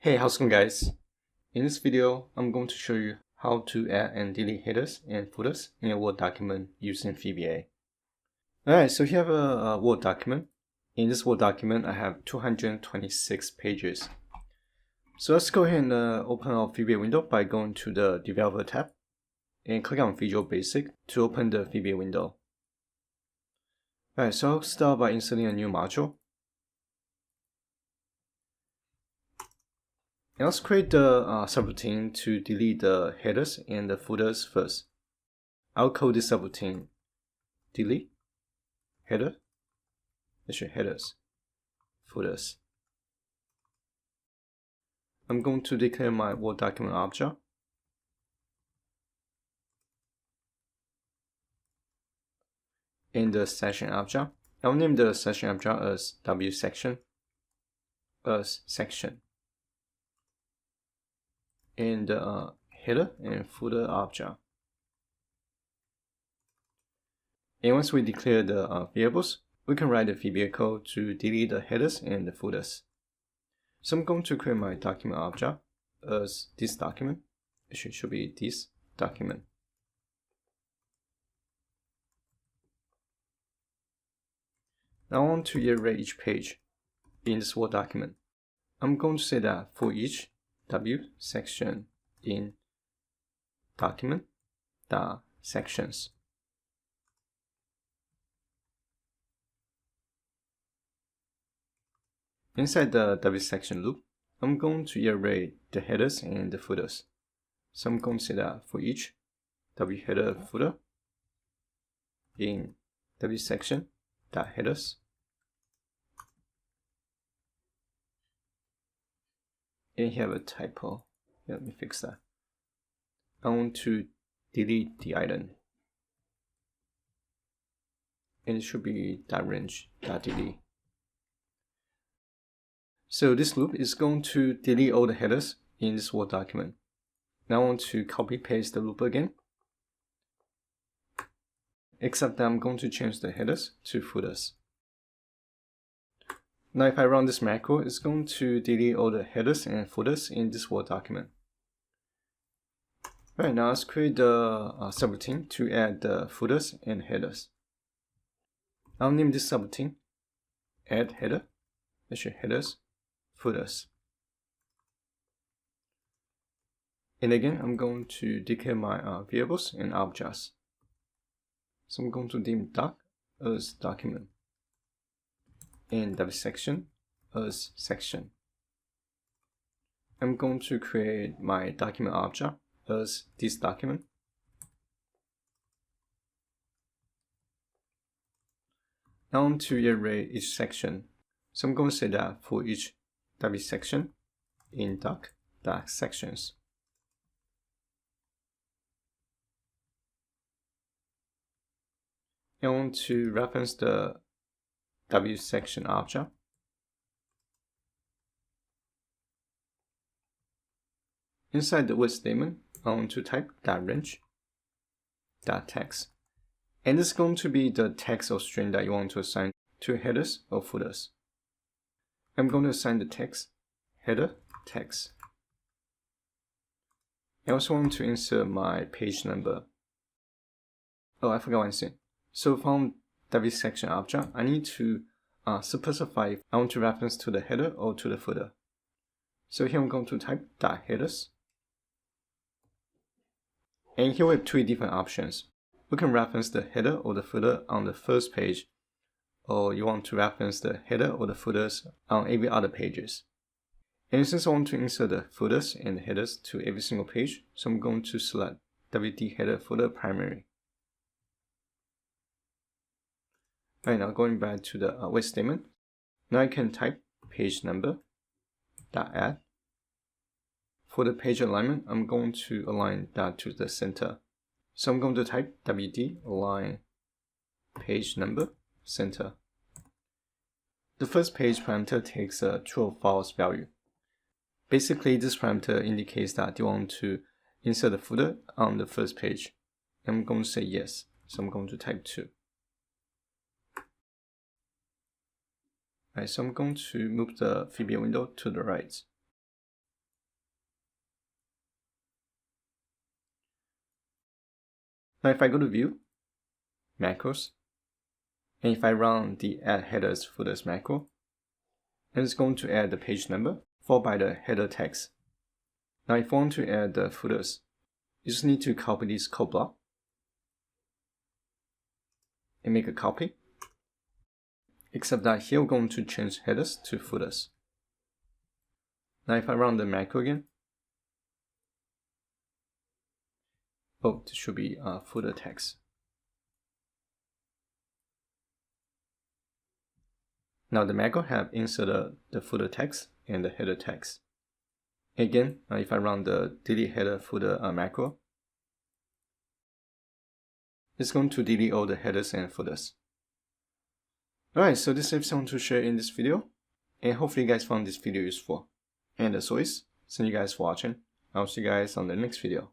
Hey, how's it going, guys? In this video, I'm going to show you how to add and delete headers and footers in a Word document using VBA. Alright, so here I have a Word document. In this Word document, I have 226 pages. So let's go ahead and open our VBA window by going to the Developer tab and click on Visual Basic to open the VBA window. Alright, so I'll start by inserting a new module. And let's create the subroutine to delete the headers and the footers first. I'll call this subroutine delete headers, footers. I'm going to declare my Word document object. In the section object, I'll name the section object as wSection, section. And the header and footer object. And once we declare the variables, we can write the VBA code to delete the headers and the footers. So I'm going to create my document object as this document. It should be this document. Now I want to iterate each page in this Word document. I'm going to say that for each wSection in document.sections. Inside the wSection loop, I'm going to iterate the headers and the footers. So I'm going to say that for each wHeader footer in wSection.headers. And here I have a typo. Let me fix that. I want to delete the item. And it should be .range.delete. So this loop is going to delete all the headers in this Word document. Now I want to copy paste the loop again. Except that I'm going to change the headers to footers. Now if I run this macro, it's going to delete all the headers and footers in this Word document. Right, now let's create the subroutine to add the footers and headers. I'll name this subroutine add header, headers, footers. And again, I'm going to declare my variables and objects. So I'm going to name doc as document. And wSection as section. I'm going to create my document object as this document. Now I want to iterate each section. So I'm going to say that for each wSection in doc.sections. I want to reference the wSection object. Inside the with statement, I want to type .range.text. And this is going to be the text or string that you want to assign to headers or footers. I'm going to assign the text header text. I also want to insert my page number. Oh, I forgot one thing. So from wSection object, I need to specify if I want to reference to the header or to the footer. So here I'm going to type .headers. And here we have three different options. We can reference the header or the footer on the first page, or you want to reference the header or the footers on every other pages. And since I want to insert the footers and the headers to every single page, so I'm going to select WD header footer primary. Right, now going back to the with statement, now I can type page number .add. For the page alignment, I'm going to align that to the center. So I'm going to type WD align page number center. The first page parameter takes a true or false value. Basically, this parameter indicates that you want to insert the footer on the first page. I'm going to say yes, so I'm going to type 2. Alright, so I'm going to move the VBA window to the right. Now if I go to View, Macros, and if I run the Add Headers Footers macro, and it's going to add the page number followed by the header text. Now if I want to add the footers, you just need to copy this code block and make a copy. Except that here we're going to change headers to footers. Now if I run the macro again, oh, this should be footer text. Now the macro have inserted the footer text and the header text. Again, if I run the delete header footer macro, it's going to delete all the headers and footers. Alright, so this is everything I want to share in this video, and hopefully you guys found this video useful. And as always, thank you guys for watching. I'll see you guys on the next video.